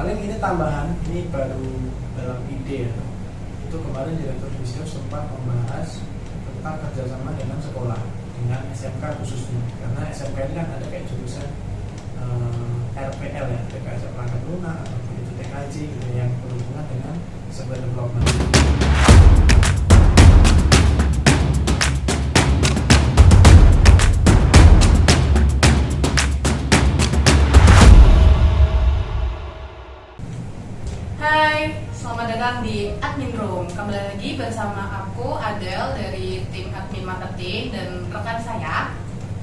paling ini tambahan, ini baru dalam ide ya. Itu kemarin Direktur Visio sempat membahas tentang kerjasama dengan sekolah, dengan SMK khususnya, karena SMK ini kan ada kayak jurusan RPL ya, TKS perangkat lunak atau itu TKJ gitu, yang berhubungan dengan software development. Hai, selamat datang di Admin Room. Kembali lagi bersama aku Adel dari tim Admin Marketing dan rekan saya.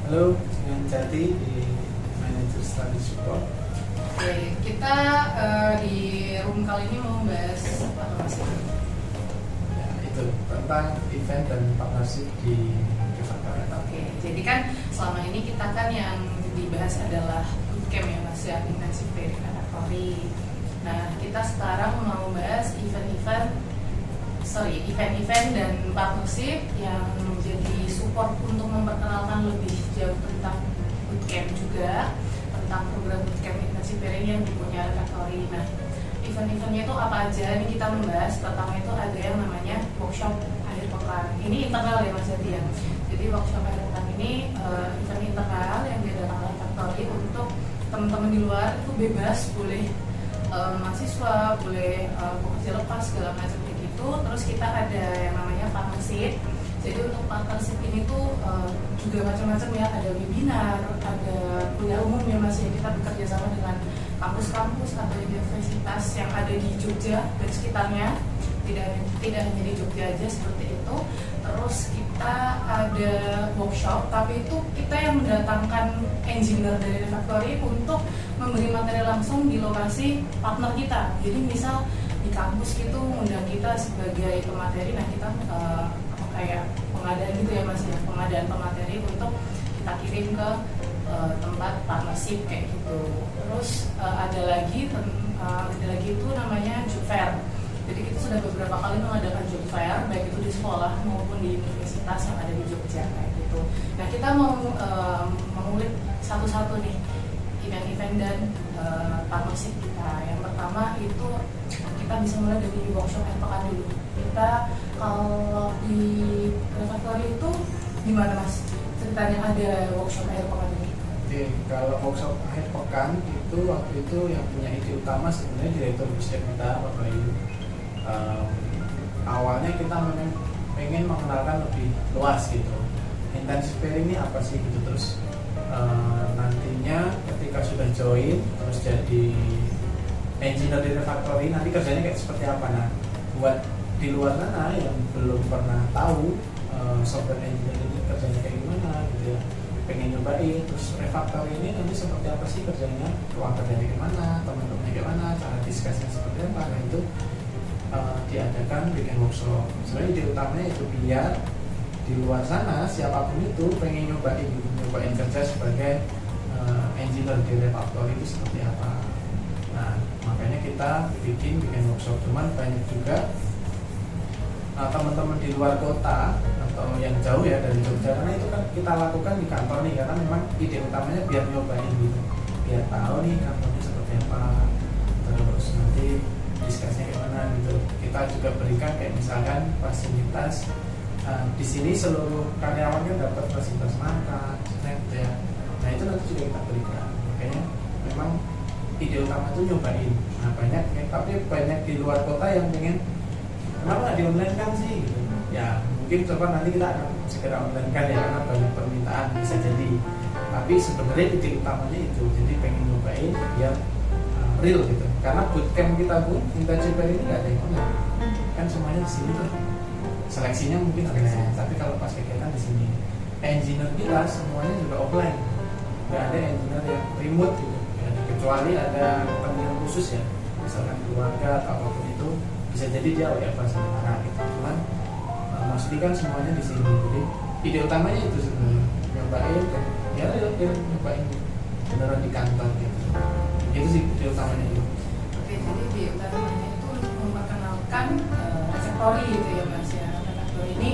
Halo, dengan Jati di Manager Study Support. Oke, kita di room kali ini mau membahas apa Mas? Ya, itu tentang event dan partnership di Jakarta. Oke, jadi kan selama ini kita kan yang dibahas adalah bootcamp ya Mas ya, intensive preparatory. Nah, kita sekarang mau bahas event-event dan partnership yang menjadi support untuk memperkenalkan lebih jauh tentang bootcamp juga, tentang program bootcamp intensive yang dipunyai Refactory. Nah, event-eventnya itu apa aja? Ini kita membahas. Pertama itu ada yang namanya workshop akhir pekan. Ini internal ya Mas Yadi ya. Jadi workshop akhir pekan ini event internal yang diadakan oleh Refactory untuk teman-teman di luar itu bebas, boleh mahasiswa, boleh pekerja lepas segala macam kayak gitu. Terus kita ada yang namanya partnership. Jadi untuk partnership ini tuh juga macam-macam ya, ada webinar, ada kuliah umum ya Mas ya. Kita bekerja sama dengan kampus-kampus atau universitas yang ada di Jogja dan sekitarnya. Tidak hanya di Jogja aja seperti itu. Terus kita ada workshop, tapi itu kita yang mendatangkan engineer dari Refactory untuk memberi materi langsung di lokasi partner kita. Jadi misal di kampus gitu undang kita sebagai pemateri, nah kita kayak pengadaan gitu ya Mas ya, pengadaan pemateri untuk kita kirim ke tempat partnership kayak gitu. Terus ada lagi itu namanya job fair. Jadi kita sudah beberapa kali mengadakan job fair, baik itu di sekolah maupun di universitas yang ada di Jogja kayak gitu. Nah kita mau mengulik satu-satu nih event-event dan partnership kita. Yang pertama itu kita bisa mulai dari workshop akhir pekan dulu. Kita kalau di Refactory itu gimana Mas? Ceritanya ada workshop akhir pekan ini. Oke, kalau workshop akhir pekan itu waktu itu yang punya ide utama sebenarnya Direktur Visio kita, Pak Bayu. Awalnya kita memang pengen mengenalkan lebih luas gitu. Intensive ini apa sih gitu, terus nantinya ketika sudah join terus jadi engineer di Refactory nanti kerjanya kayak seperti apa. Nah, buat di luar sana yang belum pernah tahu software engineer ini kerjanya kayak gimana gitu ya, pengen nyobain terus Refactory ini nanti seperti apa sih kerjanya, ruang kerjanya gimana, teman-temannya gimana, cara diskusinya seperti apa. Nah itu diadakan bikin workshop. Sebenarnya ide utamanya itu biar di luar sana siapapun itu pengen nyobain kerja sebagai engineer di Refactory itu seperti apa. Nah makanya kita bikin workshop. Cuman banyak juga teman-teman di luar kota atau yang jauh ya dari Jogja, karena itu kan kita lakukan di kantor nih, karena memang ide utamanya biar nyobain gitu, biar tahu nih kantornya seperti apa, terus nanti diskusinya gimana gitu. Kita juga berikan kayak misalkan fasilitas di sini seluruh karyawan kan dapat fasilitas makan, snack ya. Nah itu nanti juga kita berikan. Makanya memang ide utama itu nyobain. Nah tapi banyak di luar kota yang pengen kenapa nggak di online kan sih gitu. Ya mungkin coba nanti kita akan segera online kan ya, karena banyak permintaan bisa jadi. Tapi sebenarnya ide utamanya itu, jadi pengen nyobain biar real gitu. Karena bootcamp kita pun intensive ini nggak ada yang online, kan semuanya di sini tuh. Seleksinya mungkin online, tapi kalau pas kegiatan di sini, engineer kita semuanya juga offline, nggak ada engineer yang remote gitu. Ya, kecuali ada kepentingan khusus ya, misalkan keluarga atau apapun itu, bisa jadi dia WFH sementara gitu. Cuman maksudnya kan semuanya di sini. Jadi ide utamanya itu sebenarnya nyobain, ya nyobain beneran di kantor gitu. Itu sih ide utamanya itu. Oke, jadi ide utamanya itu memperkenalkan Refactory gitu ya Mas ya. Refactory ini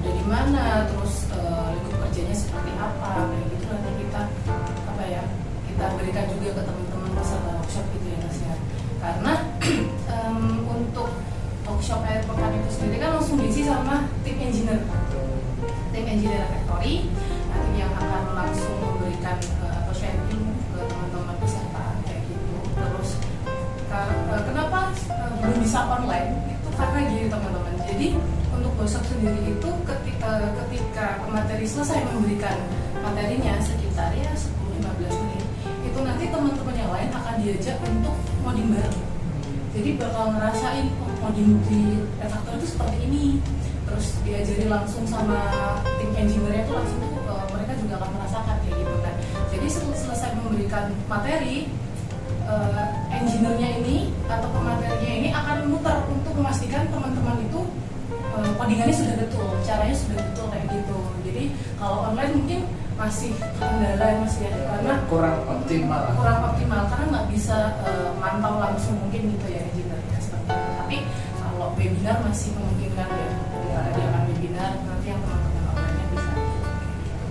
ada di mana, terus lingkup kerjanya seperti apa, kayak gitu nanti kita berikan juga ke teman-teman peserta workshop gitu ya Mas ya. Karena berarti kan langsung diisi sama tim engineer factory, nanti yang akan langsung memberikan atau sharing ke teman-teman peserta kayak gitu. Terus kenapa belum bisa online? Itu karena gini teman-teman. Jadi untuk workshop sendiri itu ketika pemateri selesai memberikan materinya sekitar ya 10-15 menit, itu nanti teman-teman yang lain akan diajak untuk ngoding bareng. Jadi bakal ngerasain ngoding di refaktor itu seperti ini. Terus diajari langsung sama tim engineer-nya itu langsung tuh mereka juga akan merasakan kayak gitu kan. Jadi selesai memberikan materi, engineer-nya ini atau pematerinya ini akan muter untuk memastikan teman-teman itu codingannya sudah betul, caranya sudah betul kayak gitu. Jadi kalau online mungkin masih kendala masih ya, karena kurang optimal karena nggak bisa mantau langsung mungkin gitu ya engineer-nya seperti itu. Tapi kalau webinar masih memungkinkan ya. Dia akan webinar, nanti yang teman-teman online-nya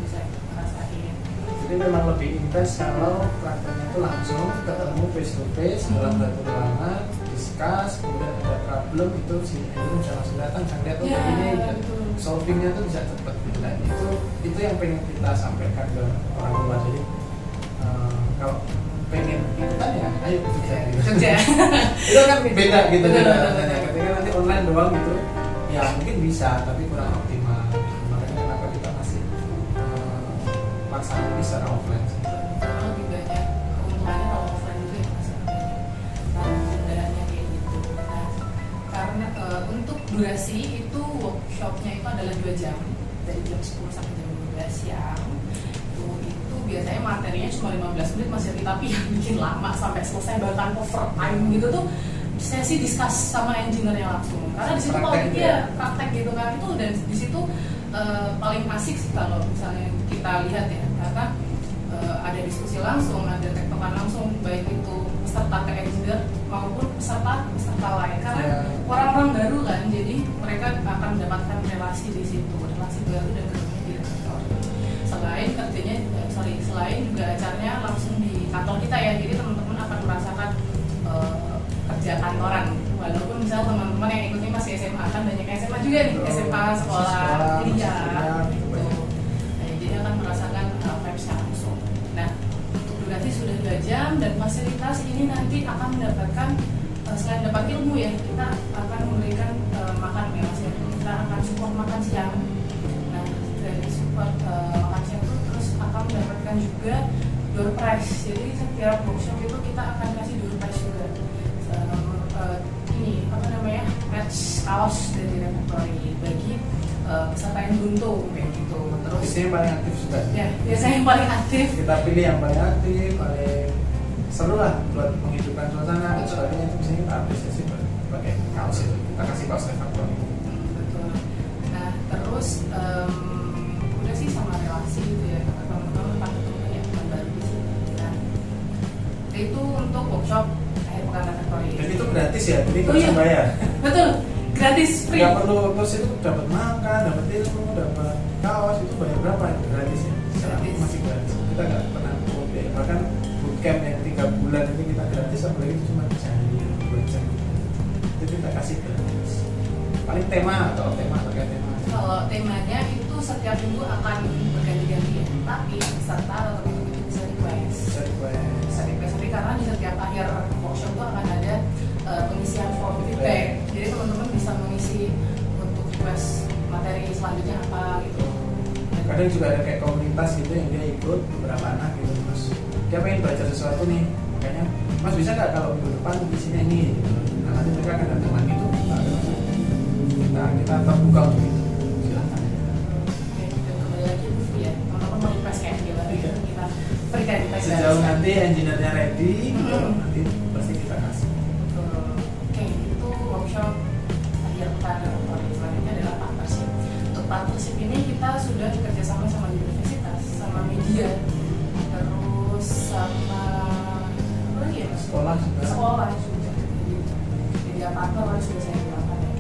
bisa ngerasain. Jadi memang lebih intens kalau prakteknya itu langsung ketemu face to face dalam satu ruangan, discuss, kemudian ada problem itu si engineer bisa langsung datang, jangan lihat tuh ini solvingnya tuh bisa cepat gitu. Dan itu yang pengen kita sampaikan ke orang tua. Jadi kalau pengen ikutan ya ayo kerja itu kan beda gitu rasanya. Ketika nanti online doang gitu ya mungkin bisa tapi kurang optimal. Makanya kenapa kita masih laksanakan ini secara offline sih. Karena lebih banyak keuntungannya kalau offline itu ya pendaannya kayak gitu. Nah, karena untuk durasi itu workshopnya itu adalah 2 jam dari jam 10 sampai jam 12 siang. Itu biasanya materinya cuma 15 menit Mas Yati, tapi yang bikin lama sampai selesai bahkan overtime gitu tuh sesi discuss sama engineer-nya langsung. Karena di situ kalau dia praktek gitu kan itu, dan di situ paling asik sih kalau misalnya kita lihat ya, karena ada diskusi langsung, ada tektokan langsung, baik itu peserta ke engineer maupun peserta lain. Karena orang-orang baru kan, jadi mereka akan mendapatkan relasi di situ, relasi baru dan ketemunya di kantor. Selain juga acaranya langsung di kantor kita ya, jadi teman-teman akan merasakan kerja kantoran, walaupun misalnya teman-teman yang ikutnya masih SMA, kan banyak SMA juga nih, SMA sekolah kuliah gitu. Nah, jadi akan merasakan vibes-nya langsung. Nah, untuk durasi sudah 2 jam dan fasilitas ini nanti akan mendapatkan selain dapat ilmu ya, kita akan memberikan makan ya Mas ya. Kita akan support makan siang. Nah, dari support makan siang itu terus akan mendapatkan juga door prize. Jadi setiap workshop itu kita akan kasih door prize juga. Ini apa namanya, match kaos dari Refactory bagi peserta yang beruntung kayak gitu. Terus biasanya yang paling aktif juga ya, biasanya yang paling aktif kita pilih yang paling aktif, paling seru lah buat menghidupkan suasana dan sebagainya. Itu biasanya kita apresiasi pakai kaos itu, kita kasih kaos Refactory. Betul. Nah terus udah sih sama relasi gitu ya, teman-teman ya teman baru di sini. Nah itu untuk workshop bukan Refactory. Dan itu gratis ya, jadi nggak usah bayar. Betul, gratis, free. Nggak perlu kurs itu dapat makan, dapat ilmu, dapat kaos, itu bayar berapa itu gratis ya? Gratis. Masih gratis. Kita nggak pernah ya. Bahkan bootcamp yang 3 bulan itu kita gratis, apalagi itu cuma sehari 2 jam. Itu kita kasih gratis. Paling tema atau pakai tema. Kalau temanya itu setiap minggu akan berganti-ganti ya, tapi peserta atau teman-teman itu bisa request. Tapi karena di setiap akhir workshop itu akan ada pengisian form feedback. Jadi teman-teman bisa mengisi untuk request materi selanjutnya apa gitu. Kadang juga ada kayak komunitas gitu yang dia ikut beberapa anak gitu, terus dia pengen belajar sesuatu nih, makanya Mas bisa nggak kalau minggu depan di sini ini gitu. Nah nanti mereka akan datang lagi tuh, kita terbuka untuk itu. Silakan. Oke, dan kembali lagi ya, teman-teman mau request kayak gimana kita berikan sejauh nanti engineer-nya ready, nanti pasti kita kasih. Oke, itu workshop akhir pekan Refactory. Selanjutnya adalah partnership. Untuk partnership ini kita sudah kerjasama sama universitas, sama media, terus sama apa lagi ya? Sekolah juga. Media partner sudah saya bilang ya.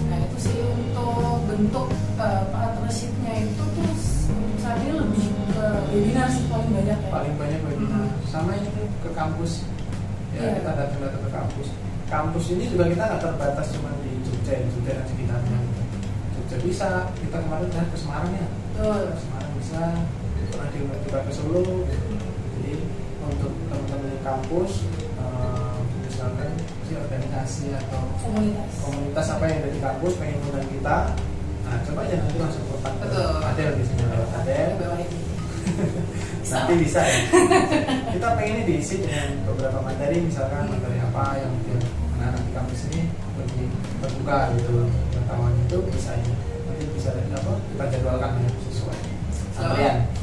Nah itu sih untuk bentuk partnershipnya itu tuh untuk saat ini lebih ke webinar sih paling banyak ya. Paling banyak webinar. Sama ini ke kampus. Ya kita datang ke kampus. Kampus ini juga kita nggak terbatas cuma di Jogja dan sekitarnya. Jogja bisa, kita kemarin kan ke Semarang ya. Betul. Semarang bisa, pernah juga ke Solo. Jadi untuk teman-teman di kampus, misalkan si organisasi atau komunitas apa yang ada di kampus pengen undang kita, nah coba aja nanti langsung kontak Adel di sini lewat Adel. Nanti bisa ya. Kita pengen ini diisi dengan beberapa materi, misalkan materi apa yang anak-anak di kampus ini lebih terbuka gitu, pengetahuan itu bisa ya. Nanti bisa apa kita jadwalkan ya sesuai.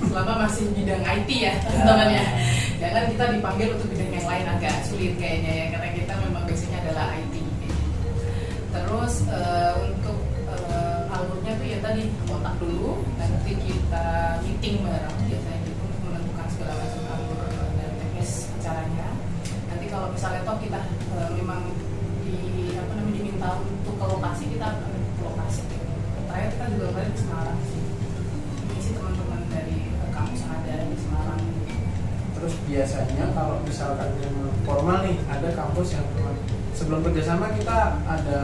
Selama masih bidang IT ya teman-teman ya. Jangan kita dipanggil untuk bidang yang lain, agak sulit kayaknya ya, karena kita memang biasanya adalah IT. Terus untuk alurnya tuh ya tadi kontak dulu, nanti kita meeting bareng biasanya gitu untuk menentukan segala macam alur dan teknis acaranya. Nanti kalau misalnya toh kita memang diminta untuk ke lokasi, kita akan ke lokasi. Terakhir kita juga kemarin ke Semarang sih, mengisi teman-teman dari kampus yang ada di Semarang. Terus biasanya kalau misalkan yang formal nih, ada kampus yang sebelum kerjasama kita ada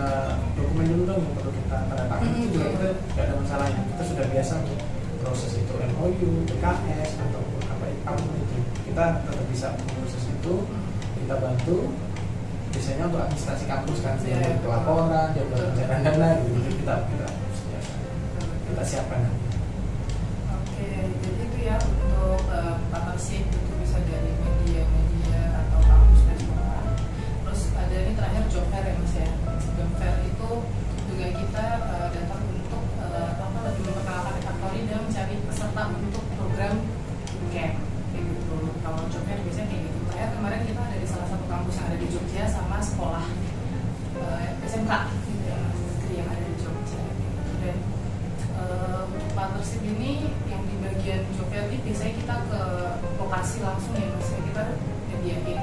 dokumen dulu dong yang perlu kita tanda tangan. Itu juga kita tidak ada masalahnya, kita sudah biasa untuk proses itu MOU, PKS atau apapun itu, kita tetap bisa proses itu, kita bantu. Biasanya untuk administrasi kampus kan, untuk laporan, jadwal pencairan dana gitu, kita siapkan. Oke, jadi itu ya untuk partnership itu bisa dari media atau kampus dan sekolah. Terus ada ini terakhir job fair ya Mas ya. Job fair itu juga kita datang untuk lebih memperkenalkan refactory dan mencari peserta untuk program bootcamp kayak gitu. Kalau job fair biasanya kayak gitu. Terakhir kemarin kita ada di salah satu kampus yang ada di Jogja sama sekolah SMK gitu ya, negeri yang ada di Jogja. Dan untuk partnership ini yang di bagian job fair ini biasanya kita ke lokasi langsung ya Mas, kita nyediain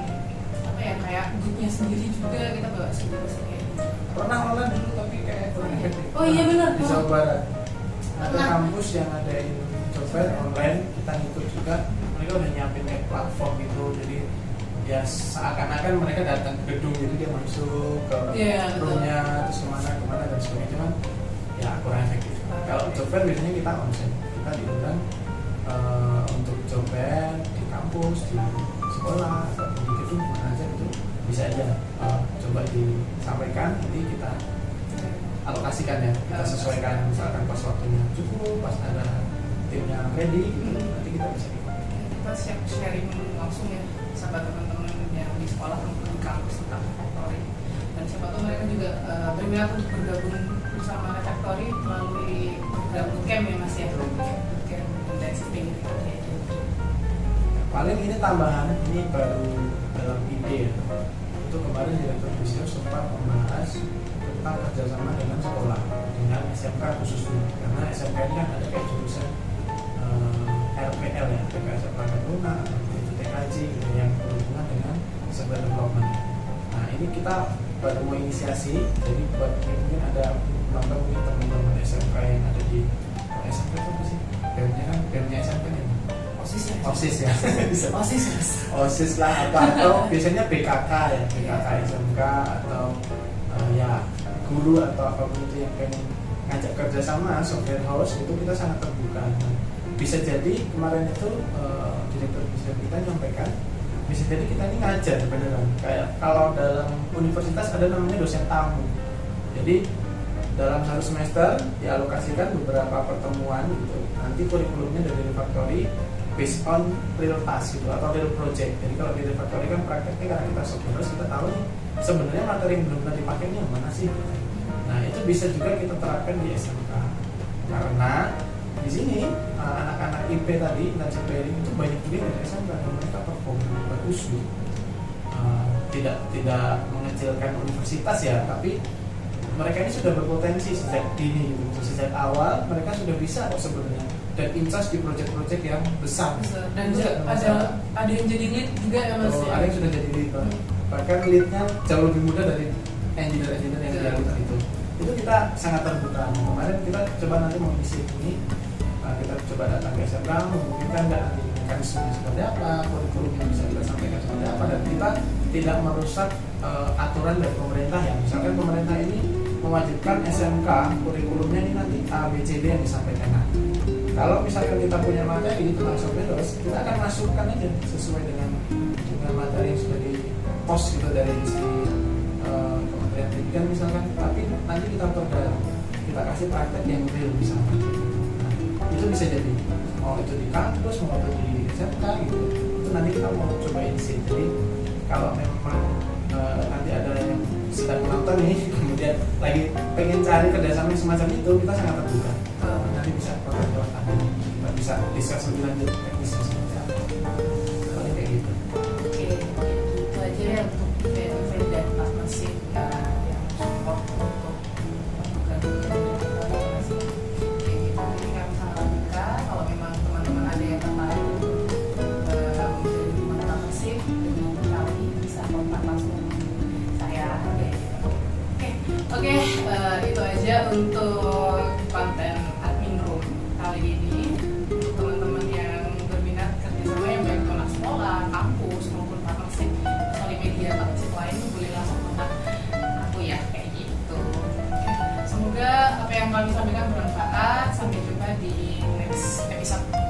apa ya kayak bootnya sendiri juga, kita bawa sendiri kayak gitu. Pernah online dulu tapi kayak kurang efektif. Oh iya benar. Di Jawa Barat ada kampus yang adain job fair online, kita ngikut juga. Mereka udah nyiapin kayak platform gitu, jadi ya seakan-akan mereka datang ke gedung gitu, dia masuk ke roomnya terus kemana dan sebagainya, cuman ya kurang efektif. Kalau job fair biasanya kita onsite, kita diundang untuk job fair di kampus, di sekolah, atau di gedung mana aja itu bisa aja coba disampaikan, nanti kita alokasikan ya, kita sesuaikan misalkan pas waktunya cukup, pas ada timnya ready gitu, nanti kita bisa kita sharing langsung ya sama teman-teman yang di sekolah maupun di kampus tentang refactory, dan siapa tahu mereka juga berminat untuk bergabung bersama refactory melalui program bootcamp ya Mas ya, bootcamp intensive training kayak gitu. Paling ini tambahan, ini baru dalam ide ya. Itu kemarin Direktur Bisnis sempat membahas tentang kerjasama dengan sekolah, dengan SMK khususnya, karena SMK ini kan ada kayak jurusan RPL ya, PKS Perangkat Lunak atau TKJ gitu, yang berhubungan dengan software development. Nah ini kita baru mau inisiasi, jadi buat mungkin ada nonton mungkin teman-teman SMK yang ada di SMK itu apa sih? BEM-nya SMK nya OSIS ya OSIS lah, atau biasanya BKK ya, BKK SMK atau ya guru atau apapun itu yang pengen ngajak kerjasama software house, itu kita sangat terbuka. Bisa jadi kemarin itu direktur bisnis kita nyampaikan, bisa jadi kita ini ngajar beneran, kayak kalau dalam universitas ada namanya dosen tamu. Jadi dalam satu semester dialokasikan beberapa pertemuan gitu, nanti kurikulumnya dari refactory based on real task gitu, atau real project. Jadi kalau di refactory kan prakteknya karena kita software, kita tahu nih sebenarnya materi yang belum pernah dipakai ini yang mana sih. Nah itu bisa juga kita terapkan di SMK, karena di sini anak-anak IP tadi intensive pairing itu banyak juga dari SMK dan mereka perform bagus gitu. Tidak mengecilkan universitas ya, tapi mereka ini sudah berpotensi sejak dini gitu. Sejak awal mereka sudah bisa kok sebenarnya, dan in-charge di proyek-proyek yang besar. Dan juga ada yang jadi lead juga ya Mas. Ada yang sudah jadi lead, bahkan leadnya jauh lebih mudah dari engineer-engineer yang dilakukan itu. Itu kita sangat terbuka. Kemarin kita coba nanti mau isi ini, kita coba datang ke SMK, memungkinkan dan nanti mekanisme seperti apa, kurikulumnya bisa kita sampaikan seperti apa, dan kita tidak merusak aturan dari pemerintah ya. Misalkan pemerintah ini mewajibkan SMK kurikulumnya ini nanti A, B, C, D yang disampaikan. Nah, kalau misalkan kita punya materi tentang software, kita akan masukkan aja sesuai dengan materi yang sudah di post gitu dari si Kementerian Pendidikan misalkan, tapi nanti kita perdalam, kita kasih praktek yang real misalkan. Nah, itu bisa jadi mau itu di kampus, mau itu di SMK gitu. Itu nanti kita mau cobain sih. Jadi kalau memang nanti ada yang sedang menonton nih, kemudian lagi pengen cari kerjasama semacam itu, kita sangat terbuka. Nanti bisa kontak lewat kami, kita bisa discuss lebih lanjut teknisnya seperti apa. Paling kayak gitu. Oke, itu aja ya untuk event dan partnership yang support untuk program informasi. Oke, jadi kami sangat terbuka kalau memang teman-teman ada yang tertarik menjadi teman partnership dengan kami, bisa kontak langsung saya. Oke, itu aja untuk konten admin room kali ini. Untuk teman-teman yang berminat kerjasama yang baik untuk anak sekolah, kampus maupun partnership social media partnership lain, boleh langsung kontak aku ya, kayak gitu. Oke. Semoga apa yang kami sampaikan bermanfaat. Sampai jumpa di next episode.